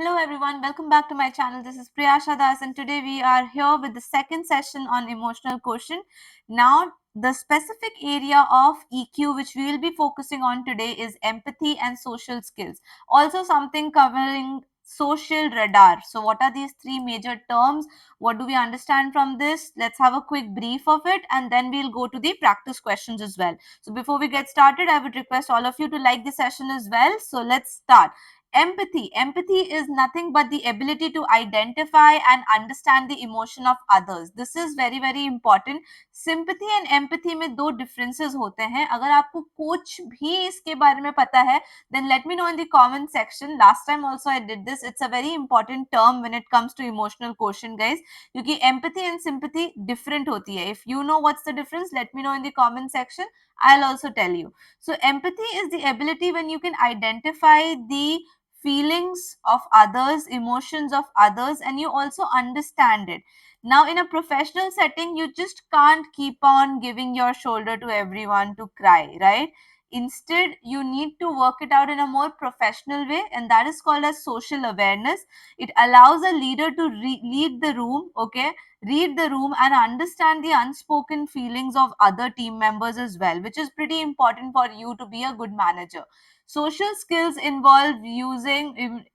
Hello everyone, welcome back to my channel. This is Priyasha Das and today we are here with the second session on emotional quotient. Now the specific area of EQ which we will be focusing on today is empathy and social skills. Also something covering social radar. So what are these three major terms? What do we understand from this? Let's have a quick brief of it and then we'll go to the practice questions as well. So before we get started, I would request all of you to like the session as well. So let's start. Empathy is nothing but the ability to identify and understand the emotion of others. This is very important. Sympathy and empathy में दो differences होते हैं. अगर आपको कुछ भी इसके बारे में पता है, then let me know in the comment section. Last time also I did this. It's a very important term when it comes to emotional quotient, guys, क्योंकि empathy and sympathy different होती है. If you know what's the difference, let me know in the comment section. I'll also tell you. So empathy is the ability when you can identify the feelings of others, emotions of others, and you also understand it. Now, in a professional setting, you just can't keep on giving your shoulder to everyone to cry, right? Instead, you need to work it out in a more professional way, and that is called as social awareness. It allows a leader to lead the room, okay, read the room, and understand the unspoken feelings of other team members as well, which is pretty important for you to be a good manager. Social skills involve using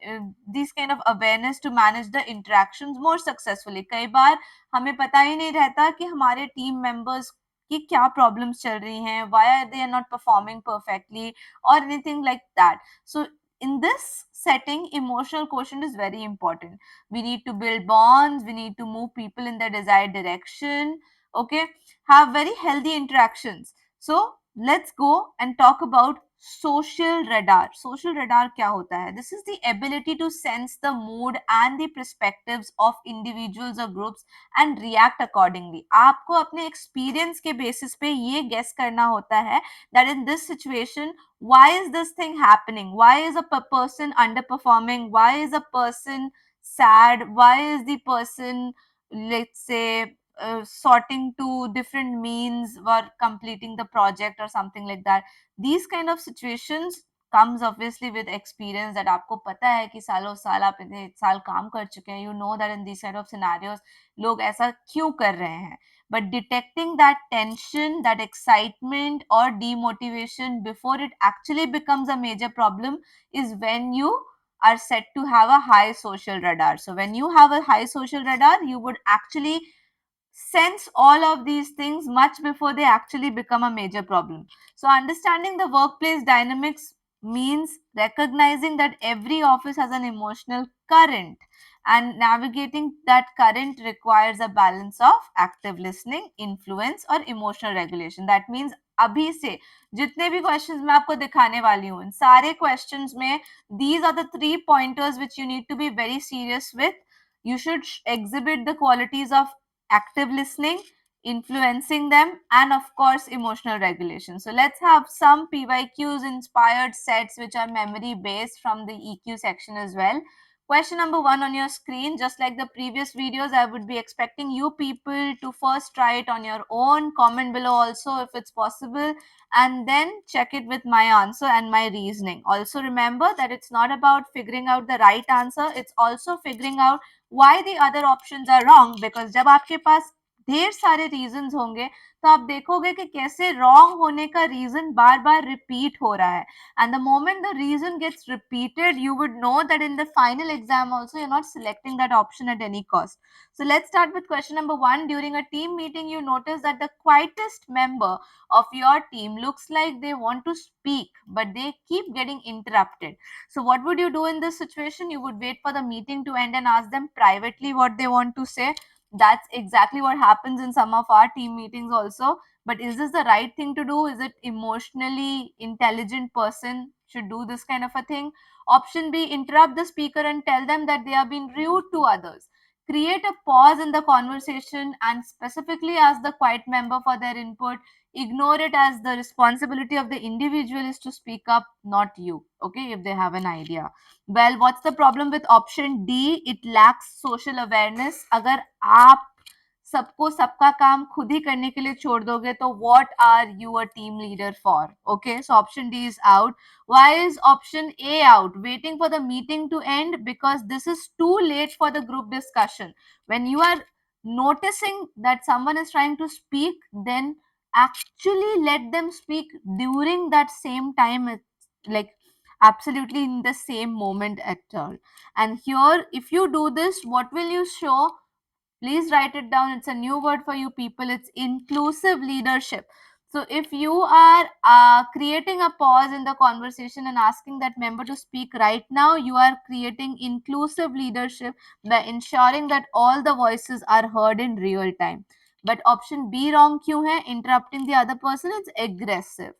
these kind of awareness to manage the interactions more successfully. कई बार हमें पता ही नहीं रहता कि हमारे team members की क्या problems चल रही हैं, why are they not performing perfectly or anything like that. So in this setting, emotional quotient is very important. We need to build bonds, we need to move people in the desired direction, okay, have very healthy interactions. So let's go and talk about social radar. Social radar क्या होता है? This is the ability to sense the mood and the perspectives of individuals or groups and react accordingly. आपको अपने experience के basis पे ये guess करना होता है that in this situation, why is this thing happening? Why is a person underperforming? Why is a person sad? Why is the person, let's say, sorting to different means or completing the project or something like that. These kind of situations comes obviously with experience that आपको पता है कि सालों साल आप इतने साल काम कर चुके हैं. You know that in these kind of scenarios लोग ऐसा क्यों कर रहे हैं. But detecting that tension, that excitement or demotivation before it actually becomes a major problem is when you are set to have a high social radar. So when you have a high social radar, you would actually sense all of these things much before they actually become a major problem. So understanding the workplace dynamics means recognizing that every office has an emotional current, and navigating that current requires a balance of active listening, influence और emotional regulation. That means अभी से जितने भी questions मैं आपको दिखाने वाली हूँ, इन सारे questions में these are the 3 pointers which you need to be very serious with. You should exhibit the qualities of active listening, influencing them, and of course, emotional regulation. So let's have some PYQs inspired sets which are memory based from the EQ section as well. Question number 1 on your screen. Just like the previous videos, I would be expecting you people to first try it on your own. Comment below also if it's possible, and then check it with my answer and my reasoning. Also remember that it's not about figuring out the right answer, it's also figuring out why the other options are wrong, because जब आपके पास ढेर सारे reasons होंगे तो आप देखोगे कि कैसे रॉन्ग होने का रीजन बार बार रिपीट हो रहा है. And the moment the reason gets repeated, you would know that in the final exam also you're not selecting that option at any cost. So let's start with question number 1. During a team meeting, you notice that the quietest member of your team looks like they want to speak, but they keep getting interrupted. So what would you do in this situation? You would wait for the meeting to end and ask them privately what they want to say. That's exactly what happens in some of our team meetings also. But is this the right thing to do? Is it emotionally intelligent person should do this kind of a thing? Option B, interrupt the speaker and tell them that they are being rude to others. Create a pause in the conversation and specifically ask the quiet member for their input. Ignore it, as the responsibility of the individual is to speak up, not you, okay, if they have an idea. Well, what's the problem with option D? It lacks social awareness. अगर आप सबको सबका काम खुद ही करने के लिए छोड़ दोगे तो what are you a team leader for? Okay, so option D is out. Why is option A out? Waiting for the meeting to end, because this is too late for the group discussion. When you are noticing that someone is trying to speak, then actually let them speak during that same time. It's like absolutely in the same moment at all. And here, if you do this, what will you show? Please write it down. It's a new word for you people. It's inclusive leadership. So if you are creating a pause in the conversation and asking that member to speak right now, you are creating inclusive leadership by ensuring that all the voices are heard in real time. But option B wrong क्यों है? Interrupting the other person, it's aggressive.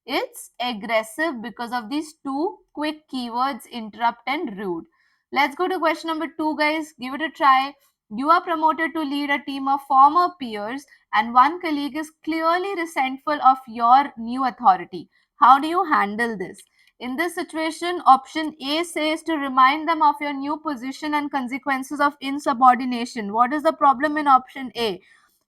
It's aggressive because of these two quick keywords, interrupt and rude. Let's go to question number 2, guys. Give it a try. You are promoted to lead a team of former peers, and one colleague is clearly resentful of your new authority. How do you handle this? In this situation, option A says to remind them of your new position and consequences of insubordination. What is the problem in option A?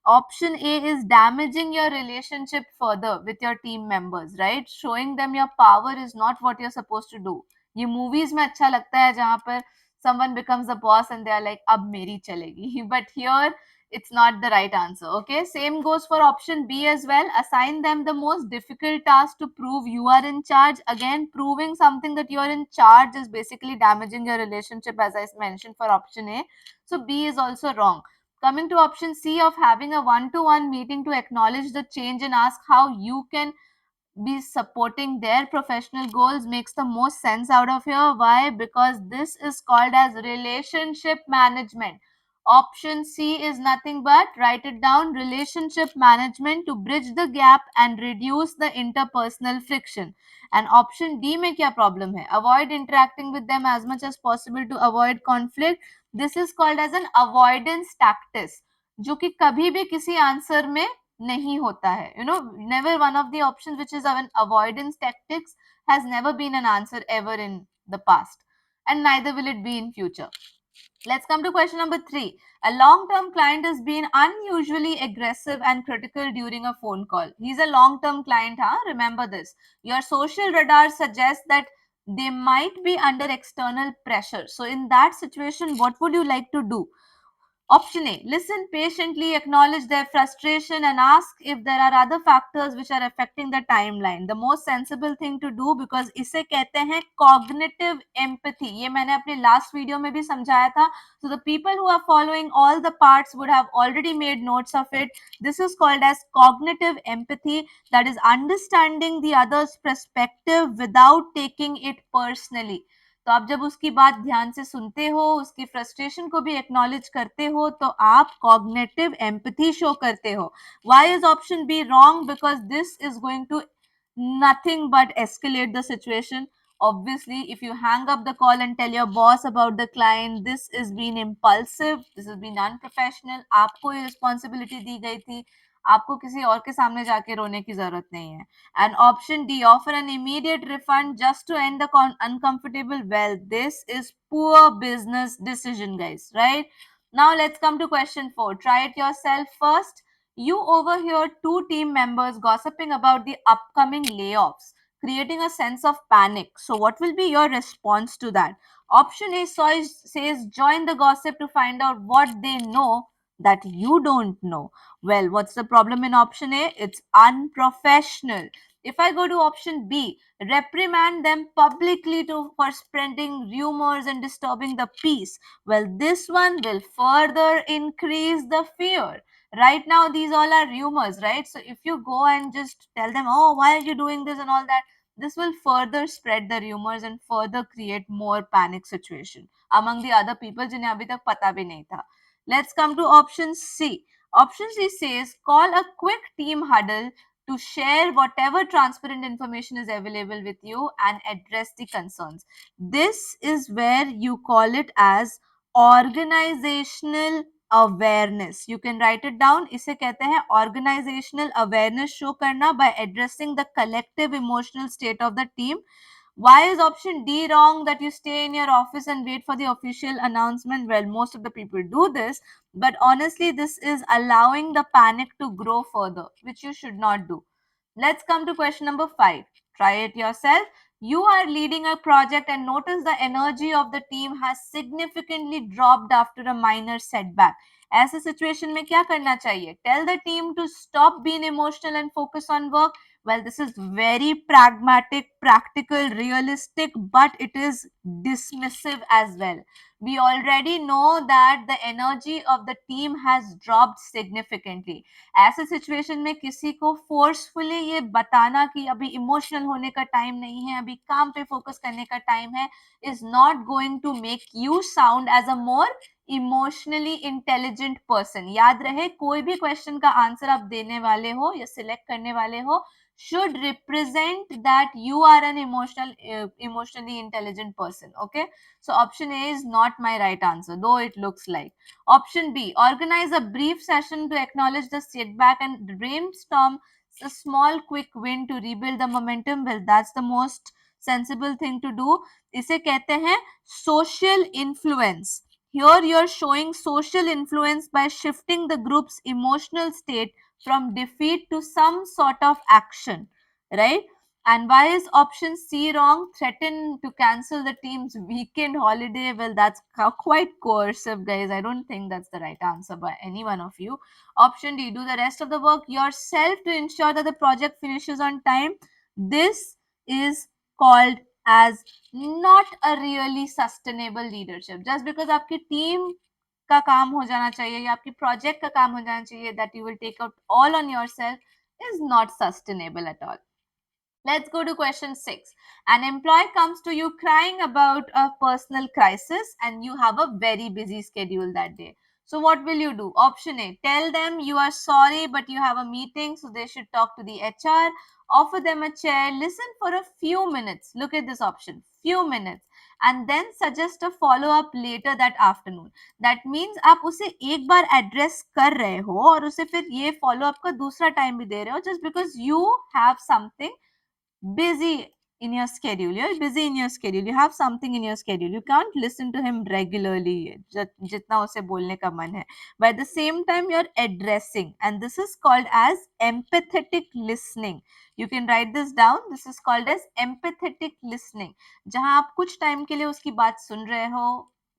Option A is damaging your relationship further with your team members, right? Showing them your power is not what you're supposed to do. ये movies में अच्छा लगता है जहाँ पर someone becomes the boss and they are like अब मेरी चलेगी but here it's not the right answer. Okay, same goes for option B as well. Assign them the most difficult task to prove you are in charge. Again, proving something that you are in charge is basically damaging your relationship, as I mentioned for option A. So B is also wrong. Coming to option C of having a one-to-one meeting to acknowledge the change and ask how you can be supporting their professional goals makes the most sense out of here. Why? Because this is called as relationship management. Option C is nothing but, write it down, relationship management to bridge the gap and reduce the interpersonal friction. And option D में क्या problem है? Avoid interacting with them as much as possible to avoid conflict. This is called as an avoidance tactics, जो कि कभी भी किसी answer में नहीं होता है. Never one of the options which is an avoidance tactics has never been an answer ever in the past, and neither will it be in future. Let's come to question number 3. A long-term client has been unusually aggressive and critical during a phone call. He's a long-term client, huh? Remember this. Your social radar suggests that they might be under external pressure. So in that situation, what would you like to do? Option A, listen patiently, acknowledge their frustration, and ask if there are other factors which are affecting the timeline. The most sensible thing to do, because इसे कहते हैं cognitive empathy. ये मैंने अपने last video में भी समझाया था. So the people who are following all the parts would have already made notes of it. This is called as cognitive empathy, that is understanding the other's perspective without taking it personally. तो आप जब उसकी बात ध्यान से सुनते हो, उसकी फ्रस्ट्रेशन को भी एक्नॉलेज करते हो, तो आप कॉग्निटिव एम्पैथी शो करते हो. Why is option B wrong? Because this is going to nothing but escalate the situation. Obviously, if you hang up the call and tell your boss about the client, this is being impulsive, this has been unprofessional. आपको ये responsibility दी गई थी, आपको किसी और के सामने जाके रोने की जरूरत नहीं है. And option D, offer an immediate refund just to end the uncomfortable. Well, this is poor business decision, guys, right? Now let's come to question 4. Try it yourself first. You overhear two team members gossiping about the upcoming layoffs, creating a sense of panic. So what will be your response to that? Option A says join the gossip to find out what they know that you don't know. Well, what's the problem in option A? It's unprofessional. If I go to option B, reprimand them publicly for spreading rumors and disturbing the peace. Well, this one will further increase the fear. Right now, these all are rumors, right? So if you go and just tell them, oh, why are you doing this and all that, this will further spread the rumors and further create more panic situation among the other people जिन्हें अभी तक पता भी नहीं था. Let's come to option C. Option C says call a quick team huddle to share whatever transparent information is available with you and address the concerns. This is where you call it as organizational awareness. You can write it down. इसे कहते हैं organizational awareness show करना by addressing the collective emotional state of the team. Why is option D wrong, that you stay in your office and wait for the official announcement? Well, most of the people do this, but honestly, this is allowing the panic to grow further, which you should not do. Let's come to question number 5. Try it yourself. You are leading a project and notice the energy of the team has significantly dropped after a minor setback. ऐसे situation में क्या करना चाहिए? Tell the team to stop being emotional and focus on work. Well, this is very pragmatic, practical, realistic, but it is dismissive as well. We already know that the energy of the team has dropped significantly. ऐसे situation में किसी को forcefully ये बताना कि अभी emotional होने का टाइम नहीं है, अभी काम पे फोकस करने का टाइम है, is not going to make you sound as a more emotionally intelligent person. याद रहे, कोई भी क्वेश्चन का आंसर आप देने वाले हो या सिलेक्ट करने वाले हो should represent that you are an emotionally intelligent person. Okay, so option A is not my right answer, though it looks like. Option B, organize a brief session to acknowledge the setback and brainstorm a small quick win to rebuild the momentum. Well, that's the most sensible thing to do. इसे कहते हैं social influence. Here you're showing social influence by shifting the group's emotional state from defeat to some sort of action, right? And why is option C wrong? Threaten to cancel the team's weekend holiday. Well, that's quite coercive, guys. I don't think that's the right answer by any one of you. Option D, do the rest of the work yourself to ensure that the project finishes on time. This is called as not a really sustainable leadership. Just because आपकी team का काम हो जाना चाहिए या आपकी project का काम हो जाना चाहिए, that you will take out all on yourself, is not sustainable at all. Let's go to question 6. An employee comes to you crying about a personal crisis and you have a very busy schedule that day. So, what will you do? Option A, tell them you are sorry but you have a meeting, so they should talk to the HR. Offer them a chair, listen for a few minutes. Look at this option, few minutes. And then suggest a follow up later that afternoon. That means आप उसे एक बार address कर रहे हो और उसे फिर ये फॉलो अप का दूसरा टाइम भी दे रहे हो, just because you have something busy in your schedule. You're busy in your schedule. You have something in your schedule. You can't listen to him regularly. जितना उसे बोलने का मन है. But at the same time, you're addressing, and this is called as empathetic listening. You can write this down. This is called as empathetic listening. जहाँ आप कुछ time के लिए उसकी बात सुन रहे हो,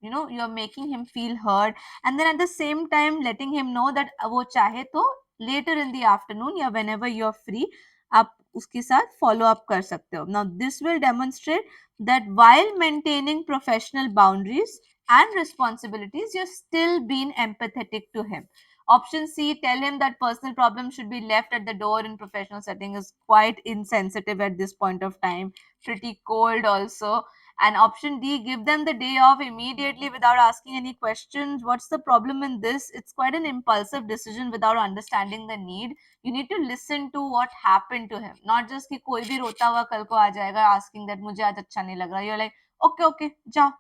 you know, you're making him feel heard, and then at the same time letting him know that वो चाहे तो later in the afternoon या whenever you're free आप उसके साथ follow up कर सकते हो. Now this will demonstrate that while maintaining professional boundaries and responsibilities, you're still being empathetic to him. Option C, tell him that personal problems should be left at the door in professional setting, is quite insensitive at this point of time, pretty cold also. And option D, give them the day off immediately without asking any questions. What's the problem in this? It's quite an impulsive decision without understanding the need. You need to listen to what happened to him, not just कि कोई भी रोता हुआ कल को आ जाएगा asking that मुझे आज अच्छा नहीं लग रहा. You're like, okay, okay, जाओ,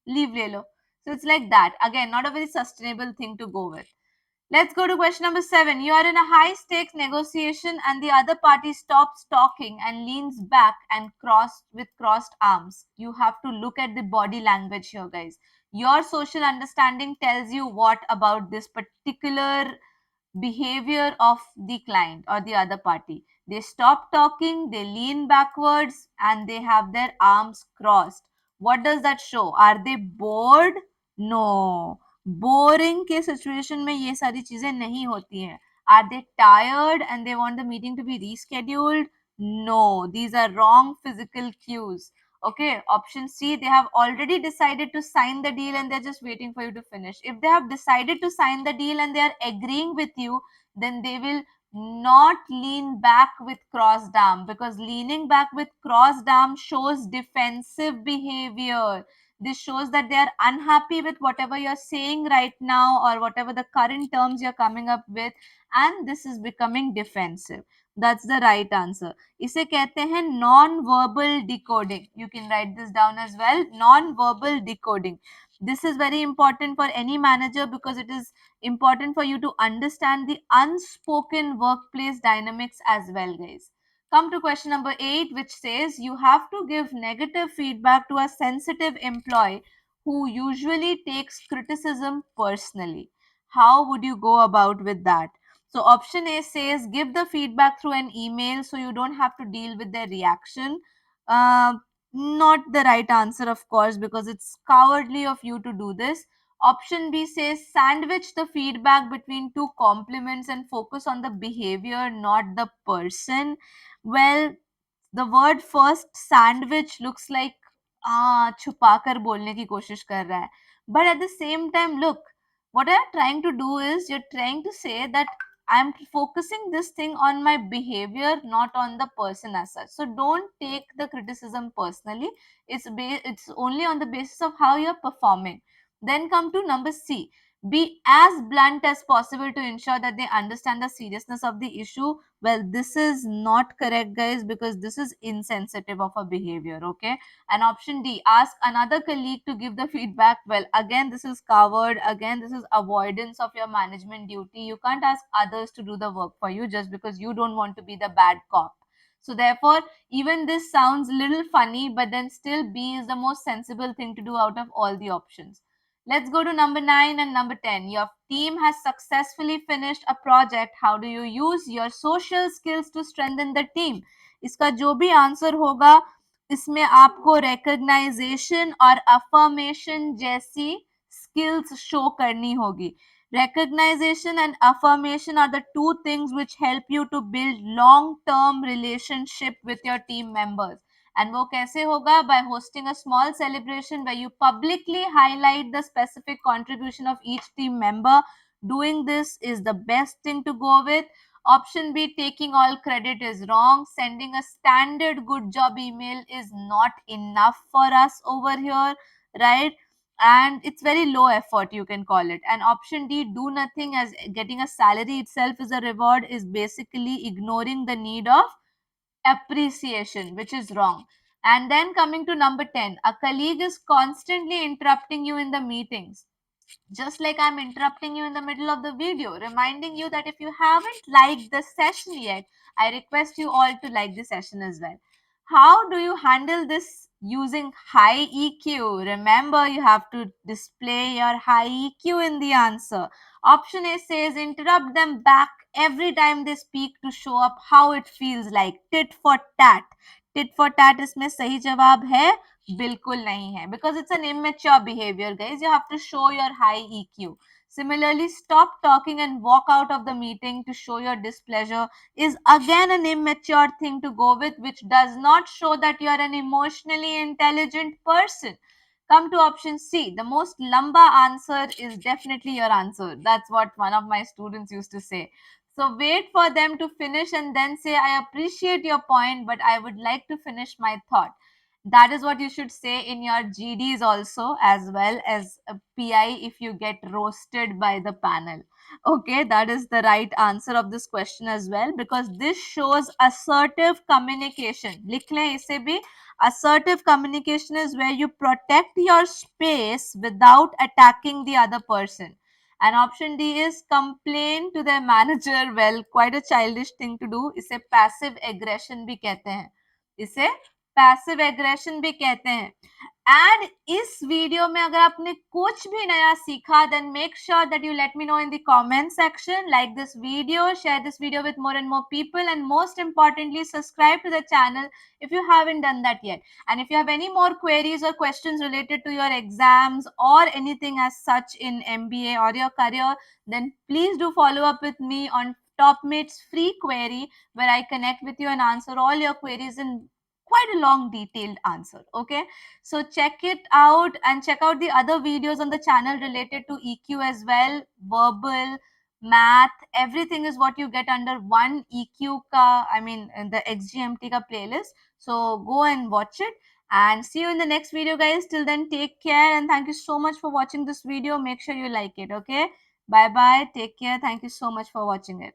leave ले लो. So it's like that. Again, not a very sustainable thing to go with. Let's go to question number 7. You are in a high stakes negotiation and the other party stops talking and leans back and crossed arms. You have to look at the body language here, guys. Your social understanding tells you what about this particular behavior of the client or the other party. They stop talking, they lean backwards, and they have their arms crossed. What does that show? Are they bored? No. Boring के situation में ये सारी चीजें नहीं होती हैं. Are they tired and they want the meeting to be rescheduled? No, these are wrong physical cues. Okay, option C, they have already decided to sign the deal and they're just waiting for you to finish. If they have decided to sign the deal and they are agreeing with you, then they will not lean back with crossed arm, because leaning back with crossed arm shows defensive behavior. This shows that they are unhappy with whatever you're saying right now or whatever the current terms you're coming up with, and this is becoming defensive. That's the right answer. इसे कहते हैं non-verbal decoding. You can write this down as well. Non-verbal decoding. This is very important for any manager because it is important for you to understand the unspoken workplace dynamics as well, guys. Come to question number 8, which says you have to give negative feedback to a sensitive employee who usually takes criticism personally. How would you go about with that? So option A says give the feedback through an email so you don't have to deal with their reaction. Uh, Not the right answer, of course, because it's cowardly of you to do this. Option B says sandwich the feedback between two compliments and focus on the behavior, not the person. Well, the word first sandwich looks like छुपा कर बोलने की कोशिश कर रहा है. But at the same time, look, what I'm trying to do is you're trying to say that I'm focusing this thing on my behavior, not on the person as such. So don't take the criticism personally. It's only on the basis of how you're performing. Then come to number C. Be as blunt as possible to ensure that they understand the seriousness of the issue. Well, this is not correct, guys, because this is insensitive of a behavior, okay? And option D, ask another colleague to give the feedback. Well, again, this is covered. Again, this is avoidance of your management duty. You can't ask others to do the work for you just because you don't want to be the bad cop. So therefore, even this sounds a little funny, but then still B is the most sensible thing to do out of all the options. Let's go to number 9 and number 10. Your team has successfully finished a project. How do you use your social skills to strengthen the team? इसका जो भी answer होगा इसमें आपको recognition और affirmation जैसी skills show करनी होगी. Recognition and affirmation are the two things which help you to build long-term relationship with your team members. And वो कैसे होगा? By hosting a small celebration where you publicly highlight the specific contribution of each team member. Doing this is the best thing to go with. Option B, taking all credit is wrong. Sending a standard good job email is not enough for us over here, right? And it's very low effort, you can call it. And option D, do nothing as getting a salary itself is a reward, is basically ignoring the need of appreciation, which is wrong. And then coming to number 10, a colleague is constantly interrupting you in the meetings. Just like I'm interrupting you in the middle of the video, reminding you that if you haven't liked the session yet, I request you all to like the session as well. How do you handle this using high EQ? Remember, you have to display your high EQ in the answer. Option A says interrupt them back every time they speak to show up how it feels like. Tit for tat. Tit for tat इसमें सही जवाब है? बिल्कुल नहीं है, because it's an immature behavior, guys. You have to show your high EQ. Similarly, stop talking and walk out of the meeting to show your displeasure is again an immature thing to go with, which does not show that you are an emotionally intelligent person. Come to option C. The most lamba answer is definitely your answer. That's what one of my students used to say. So wait for them to finish and then say, I appreciate your point, but I would like to finish my thought. That is what you should say in your GDs also, as well as a PI if you get roasted by the panel. Okay, that is the right answer of this question as well, because this shows assertive communication. लिख लें इसे भी. Assertive communication is where you protect your space without attacking the other person. And option D is complain to their manager. Well, quite a childish thing to do. इसे passive aggression भी कहते हैं. इसे passive aggression भी कहते हैं. And इस video में अगर आपने कुछ भी नया सीखा, then make sure that you let me know in the comment section. Like this video, share this video with more and more people, and most importantly, subscribe to the channel if you haven't done that yet. And if you have any more queries or questions related to your exams or anything as such in MBA or your career, then please do follow up with me on TopMate's free query, where I connect with you and answer all your queries in quite a long detailed answer. Okay, so check it out and check out the other videos on the channel related to EQ as well. Verbal, math, everything is what you get under one EQ ka, I mean the XGMT ka playlist. So go and watch it, and see you in the next video, guys. Till then, take care, and thank you so much for watching this video. Make sure you like it. Okay, bye bye, take care, thank you so much for watching it.